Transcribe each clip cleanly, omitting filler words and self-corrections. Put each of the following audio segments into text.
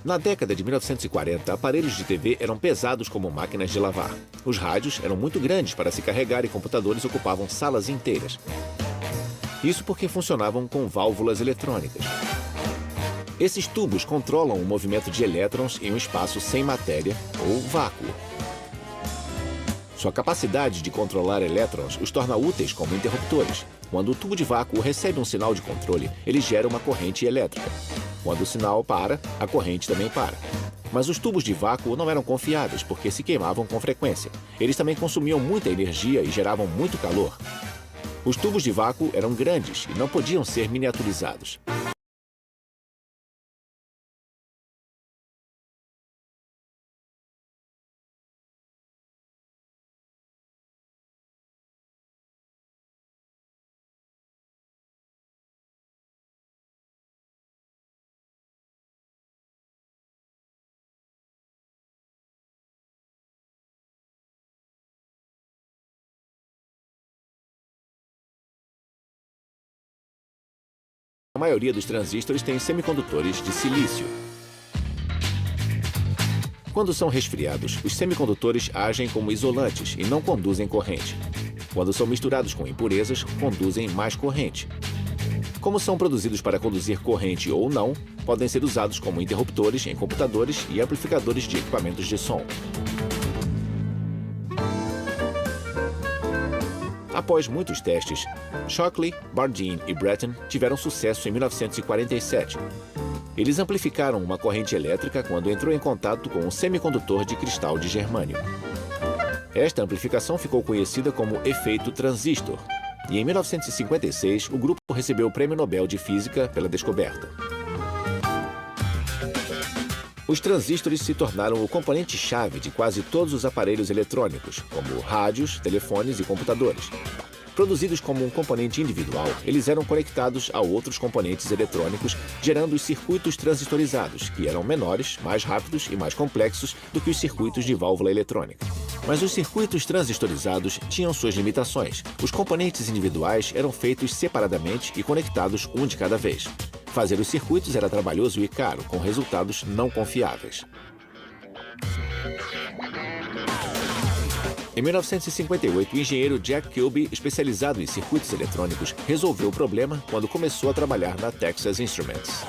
Na década de 1940, aparelhos de TV eram pesados como máquinas de lavar. Os rádios eram muito grandes para se carregar e computadores ocupavam salas inteiras. Isso porque funcionavam com válvulas eletrônicas. Esses tubos controlam o movimento de elétrons em um espaço sem matéria ou vácuo. Sua capacidade de controlar elétrons os torna úteis como interruptores. Quando o tubo de vácuo recebe um sinal de controle, ele gera uma corrente elétrica. Quando o sinal para, a corrente também para. Mas os tubos de vácuo não eram confiáveis porque se queimavam com frequência. Eles também consumiam muita energia e geravam muito calor. Os tubos de vácuo eram grandes e não podiam ser miniaturizados. A maioria dos transistores tem semicondutores de silício. Quando são resfriados, os semicondutores agem como isolantes e não conduzem corrente. Quando são misturados com impurezas, conduzem mais corrente. Como são produzidos para conduzir corrente ou não, podem ser usados como interruptores em computadores e amplificadores de equipamentos de som. Após muitos testes, Shockley, Bardeen e Breton tiveram sucesso em 1947. Eles amplificaram uma corrente elétrica quando entrou em contato com um semicondutor de cristal de germânio. Esta amplificação ficou conhecida como efeito transistor, e em 1956 o grupo recebeu o Prêmio Nobel de Física pela descoberta. Os transistores se tornaram o componente-chave de quase todos os aparelhos eletrônicos, como rádios, telefones e computadores. Produzidos como um componente individual, eles eram conectados a outros componentes eletrônicos, gerando os circuitos transistorizados, que eram menores, mais rápidos e mais complexos do que os circuitos de válvula eletrônica. Mas os circuitos transistorizados tinham suas limitações. Os componentes individuais eram feitos separadamente e conectados um de cada vez. Fazer os circuitos era trabalhoso e caro, com resultados não confiáveis. Em 1958, o engenheiro Jack Kilby, especializado em circuitos eletrônicos, resolveu o problema quando começou a trabalhar na Texas Instruments.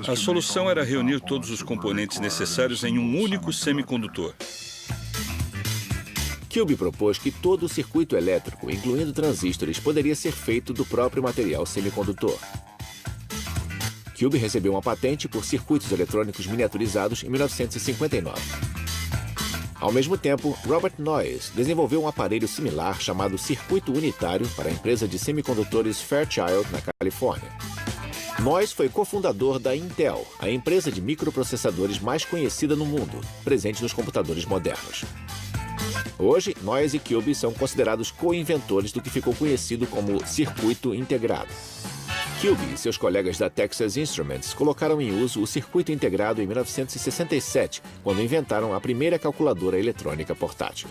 A solução era reunir todos os componentes necessários em um único semicondutor. Kilby propôs que todo o circuito elétrico, incluindo transistores, poderia ser feito do próprio material semicondutor. Kilby recebeu uma patente por circuitos eletrônicos miniaturizados em 1959. Ao mesmo tempo, Robert Noyce desenvolveu um aparelho similar chamado circuito unitário para a empresa de semicondutores Fairchild, na Califórnia. Noyce foi cofundador da Intel, a empresa de microprocessadores mais conhecida no mundo, presente nos computadores modernos. Hoje, Noyce e Kilby são considerados co-inventores do que ficou conhecido como circuito integrado. Kilby e seus colegas da Texas Instruments colocaram em uso o circuito integrado em 1967, quando inventaram a primeira calculadora eletrônica portátil.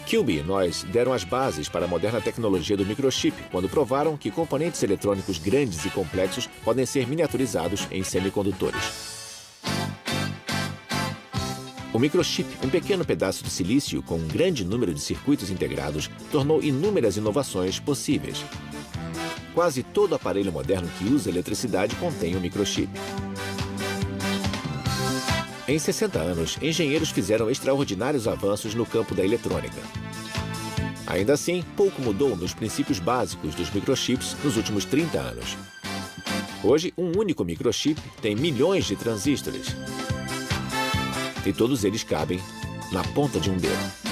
Kilby e Noyce deram as bases para a moderna tecnologia do microchip, quando provaram que componentes eletrônicos grandes e complexos podem ser miniaturizados em semicondutores. O microchip, um pequeno pedaço de silício com um grande número de circuitos integrados, tornou inúmeras inovações possíveis. Quase todo aparelho moderno que usa eletricidade contém um microchip. Em 60 anos, engenheiros fizeram extraordinários avanços no campo da eletrônica. Ainda assim, pouco mudou nos princípios básicos dos microchips nos últimos 30 anos. Hoje, um único microchip tem milhões de transistores. E todos eles cabem na ponta de um dedo.